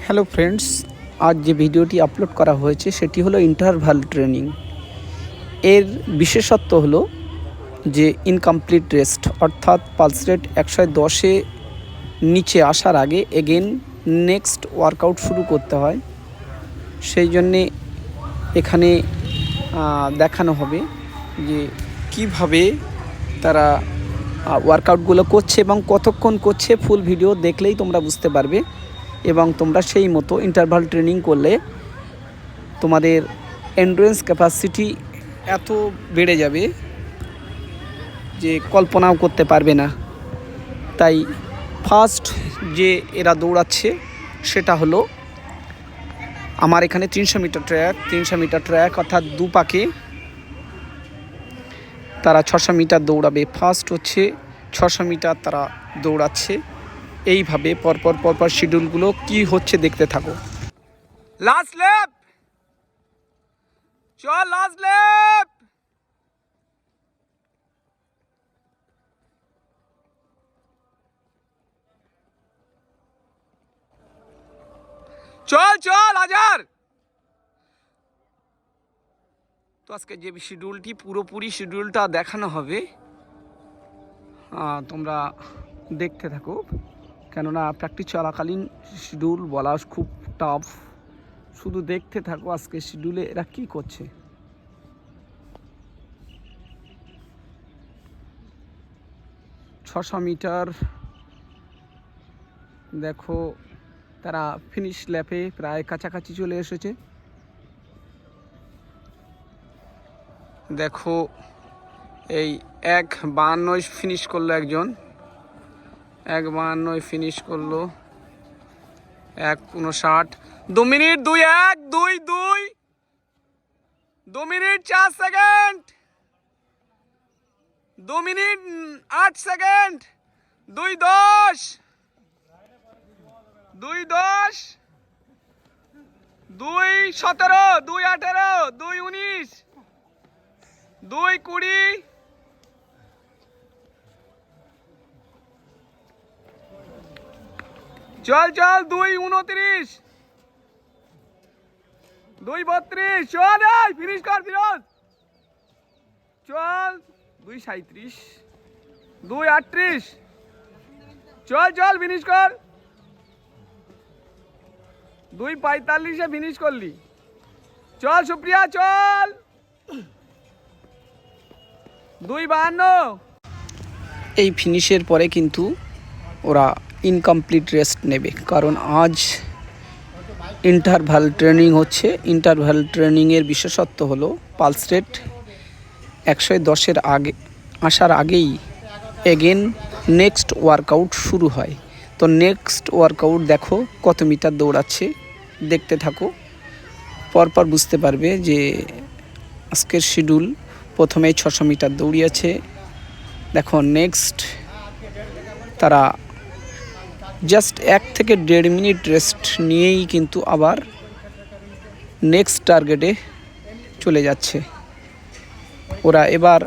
Hello friends, আজ যে ভিডিওটি আপলোড করা হয়েছে সেটি হলো ইন্টারভাল ট্রেনিং। এর বিশেষত্ব হলো যে ইনকমপ্লিট রেস্ট, অর্থাৎ পালস রেট 110-এ নিচে আসার আগে এগেন নেক্সট ওয়ার্কআউট শুরু করতে হয়। সেই জন্যে এখানে দেখানো হবে যে কিভাবে তারা ওয়ার্কআউটগুলো করছে এবং কতক্ষণ করছে। ফুল ভিডিও দেখলেই তোমরা বুঝতে পারবে এবং তোমরা সেই মতো ইন্টারভাল ট্রেনিং করলে তোমাদের এন্ডুরেন্স ক্যাপাসিটি এত বেড়ে যাবে যে কল্পনাও করতে পারবে না। তাই ফার্স্ট যে এরা দৌড়াচ্ছে সেটা হলো আমার এখানে 300 মিটার ট্র্যাক অর্থাৎ দুপাকে তারা 600 মিটার দৌড়াবে। ফার্স্ট হচ্ছে 600 মিটার তারা দৌড়াচ্ছে। এইভাবে পরপর শিডিউলগুলো কি হচ্ছে দেখতে থাকো। লাস্ট ল্যাপ, চল লাস্ট ল্যাপ। চল হাজার। তো আজকে যে শিডিউলটি পুরোপুরি শিডিউলটা দেখানো হবে, তোমরা দেখতে থাকো, কেননা প্র্যাকটিস চলাকালীন শিডিউল বলা খুব টাফ। শুধু দেখতে থাকো আজকে শিডিউলে এরা কি করছে। ছশো মিটার দেখো, তারা ফিনিশ ল্যাপে প্রায় কাছাকাছি চলে এসেছে। দেখো এই 1:52 ফিনিশ করলো একজন, 1:52 ফিনিশ করলো, 1:59, 2 minute 2:1, 2 minute 4 second, 2 minute 8 second, 2:10, 2:10, 2:17, 2:18, 2:19, 2:20, চল 2:29, 2:32, চল ফিনিশ কর ফিরোজ, চল 2:37, 2:38, চল ফিনিশ কর, 2:45 ফিনিশ করলি, চল সুপ্রিয়া চল, 2:52। এই ফিনিশের পরে কিন্তু ওরা ইনকমপ্লিট রেস্ট নেবে, কারণ আজ ইন্টারভাল ট্রেনিং হচ্ছে। ইন্টারভাল ট্রেনিংয়ের বিশেষত্ব হলো পালস রেট 110-এর আগে আসার আগেই এগেন নেক্সট ওয়ার্কআউট শুরু হয়। তো নেক্সট ওয়ার্কআউট দেখো কত মিটার দৌড়াচ্ছে, দেখতে থাকো, পরপর বুঝতে পারবে যে আজকের শিডিউল প্রথমেই 600 মিটার দৌড়িয়েছে। দেখো নেক্সট তারা জাস্ট 1 থেকে 1.5 মিনিট রেস্ট নিয়েই কিন্তু আবার নেক্সট টার্গেটে চলে যাচ্ছে ওরা। এবার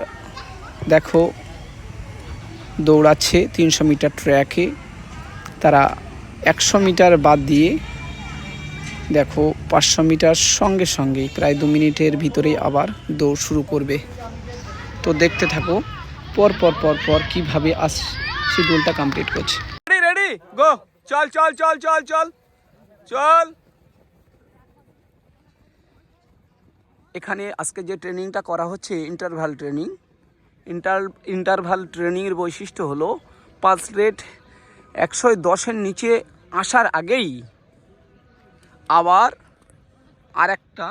দেখো দৌড়াচ্ছে 300 মিটার ট্র্যাকে, তারা 100 মিটার বাদ দিয়ে দেখো 500 মিটার সঙ্গেই প্রায় 2 মিনিটের ভিতরেই আবার দৌড় শুরু করবে। তো দেখতে থাকো পর কিভাবে শিডিউলটা কমপ্লিট করছে। রেডি গো, চল। এখানে আজকে যে ট্রেনিংটা করা হচ্ছে ইন্টারভাল ট্রেনিং, ইন্টারভাল ট্রেনিংয়ের বৈশিষ্ট্য হলো পালস রেট 110-এর নিচে আসার আগেই আবার আরেকটা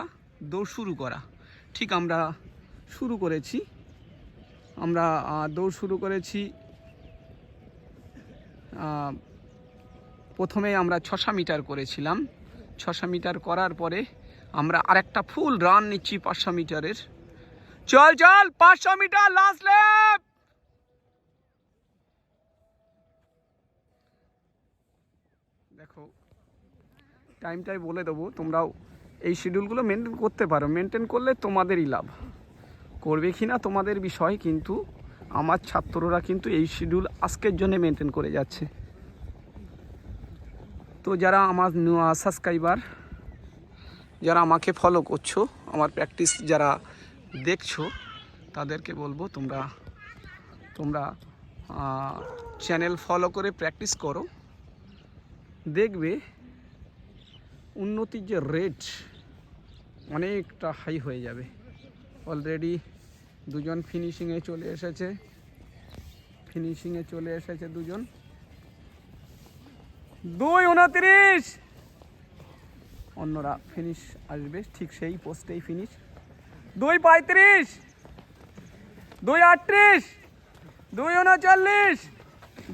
দৌড় শুরু করা। ঠিক আমরা দৌড় শুরু করেছি। প্রথমে আমরা 600 মিটার করেছিলাম। 600 মিটার করার পরে আমরা আরেকটা ফুল রান নিচ্ছি 500 মিটারের। চল 500 মিটার লাস্ট ল্যাপ। দেখো টাইমটাই বলে দেবো, তোমরাও এই শিডিউলগুলো মেনটেন করতে পারো। মেনটেন করলে তোমাদেরই লাভ, করবে কি না তোমাদের বিষয়, কিন্তু আমার ছাত্ররা কিন্তু এই শিডিউল আজকের জন্য মেনটেন করে যাচ্ছে। তো যারা আমার সাবস্ক্রাইবার, যারা আমাকে ফলো করছো, আমার প্র্যাকটিস যারা দেখছো, তাদেরকে বলবো তোমরা চ্যানেল ফলো করে প্র্যাকটিস করো। দেখবে উন্নতির যে রেট অনেকটা হাই হয়ে যাবে। অলরেডি দুজন ফিনিশিংয়ে চলে এসেছে দুজন। 2:29 অন্যরা ফিনিশ আসবে ঠিক সেই পোস্টেই ফিনিশ। 2:35, 2:38, 2:39,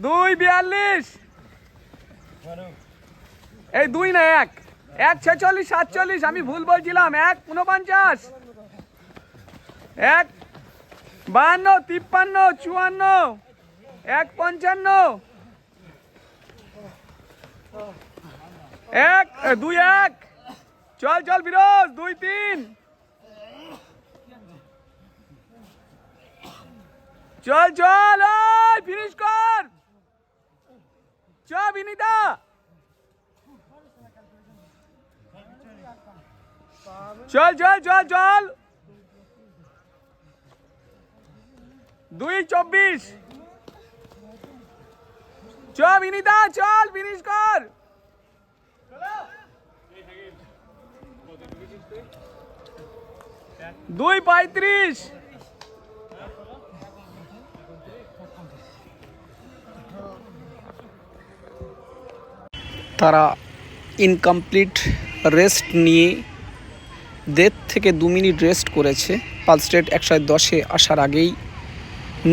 2:42, এই 2 না 1, 1:46, 47, আমি ভুল বলছিলাম, 1:49, 1:52, 53, 54, 1:55, 2:1, চল বিরোজ, 2:3, চল ফিনিশ কর, চ বিনিতা, চল 2:24, চ বিনিতা, চল ফিনিশ কর, 2:35, তারা ইনকমপ্লিট রেস্ট নিয়ে 1.5 থেকে 2 মিনিট রেস্ট করেছে। পালস রেট 110-এ আসার আগেই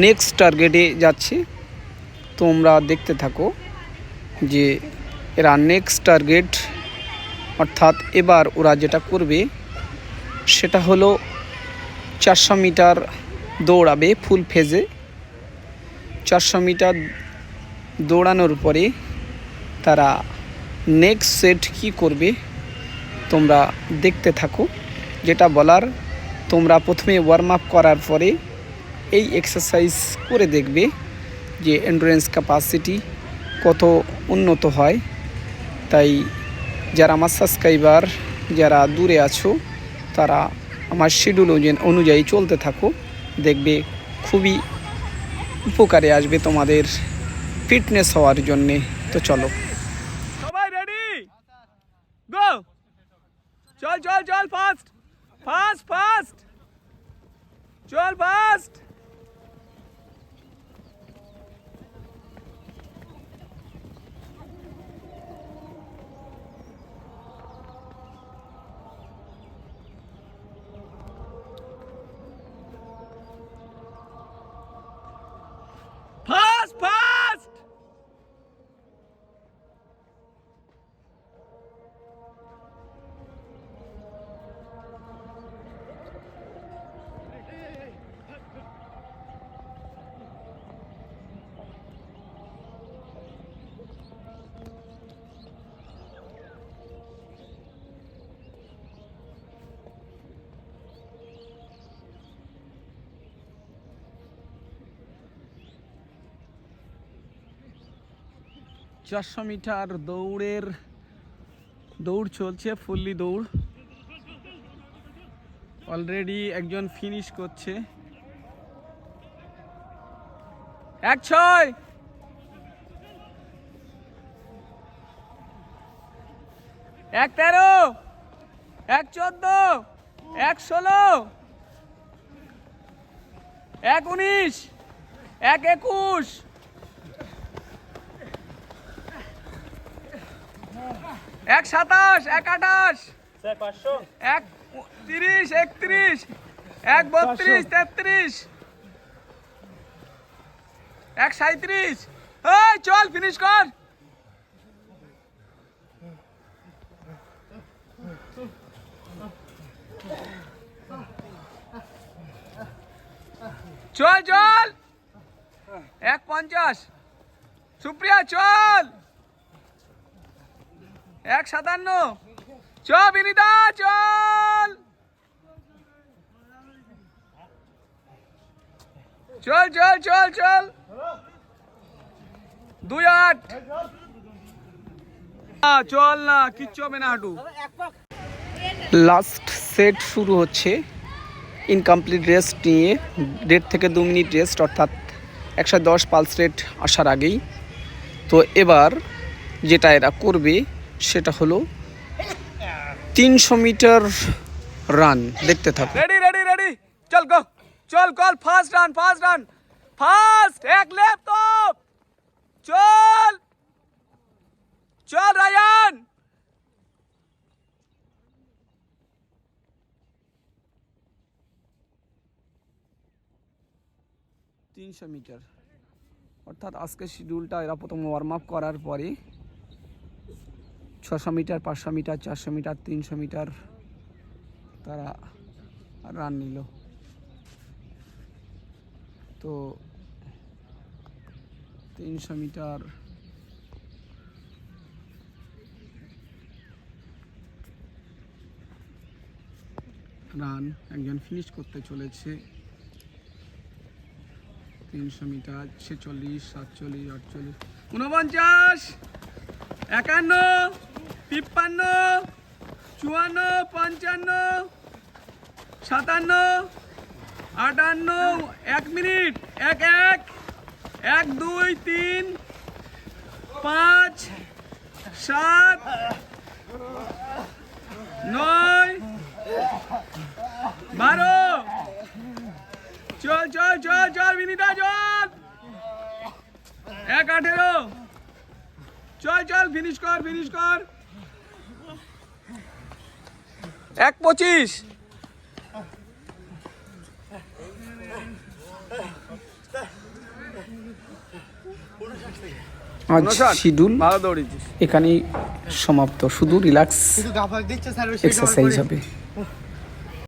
নেক্সট টার্গেটে যাচ্ছে। তোমরা দেখতে থাকো যে এরা নেক্সট টার্গেট, অর্থাৎ এবার ওরা যেটা করবে সেটা হলো 400 মিটার দৌড়াবে ফুল ফেজে। 400 মিটার দৌড়ানোর পরে তারা নেক্সট সেট কি করবে তোমরা দেখতে থাকো। যেটা বলার, তোমরা প্রথমে ওয়ার্ম আপ করার পরে এই এক্সারসাইজ করে দেখবে যে এন্ডুরেন্স ক্যাপাসিটি কত উন্নত হয়। তাই যারা আমার সাবস্ক্রাইবার, যারা দূরে আছো, তারা আমার শিডিউল অনুযায়ী চলতে থাকো, দেখবে খুবই উপকারে আসবে তোমাদের ফিটনেস হওয়ার জন্যে। তো চলো সবাই রেডি, গো, চল ফাস্ট, চল ফাস্ট, ফাস্ট, চারশো মিটার দৌড় চলছে, ফুললি দৌড়। অলরেডি একজন ফিনিশ করছে। 1:06, 1:13, 1:14, 1:16, 1:19, 1:21, 1:27, 1:28, 1:30, 1:31, 1:32, 1:33, 1:37, এই চল ফিনিশ কর, চল 1:50, সুপ্রিয়া চল 1:57, চ বিনিতা চল, চল 2:08, চল না, কিচ্ছু হবে না হাঁটু। লাস্ট সেট শুরু হচ্ছে ইনকমপ্লিট রেস্ট নিয়ে 1.5 থেকে 2 মিনিট রেস্ট, অর্থাৎ 110 পালস রেট আসার আগেই। তো এবার যেটা এরা করবে সেটা হলো 300 মিটার রান। দেখতে থাকো। রেডি রেডি রেডি, চল গো, চল call, fast run, fast run, fast, এক লেফট তো, চল চল রায়ান। 300 মিটার, অর্থাৎ আজকের শিডিউলটা এরা প্রথম ওয়ার্ম আপ করার পরে 600 মিটার, 500 মিটার, 400 মিটার, 300 মিটার তারা রান নিল। তো 300 মিটার রান একজন ফিনিশ করতে চলেছে। 300 মিটার 46, 47, 48, 49, 51, 53, 54, 55, 57, 58, 1 মিনিট, 1 1, 1 2 3 5 7 9 12, চল চল চল চল বিনিতা চল, 1 18, চল চল ফিনিশ কর, ফিনিশ কর, 1 25, আজ শিডিউল ভালো দৌড়েছিস। এখানেই সমাপ্ত, শুধু রিল্যাক্স এক্সারসাইজ হবে।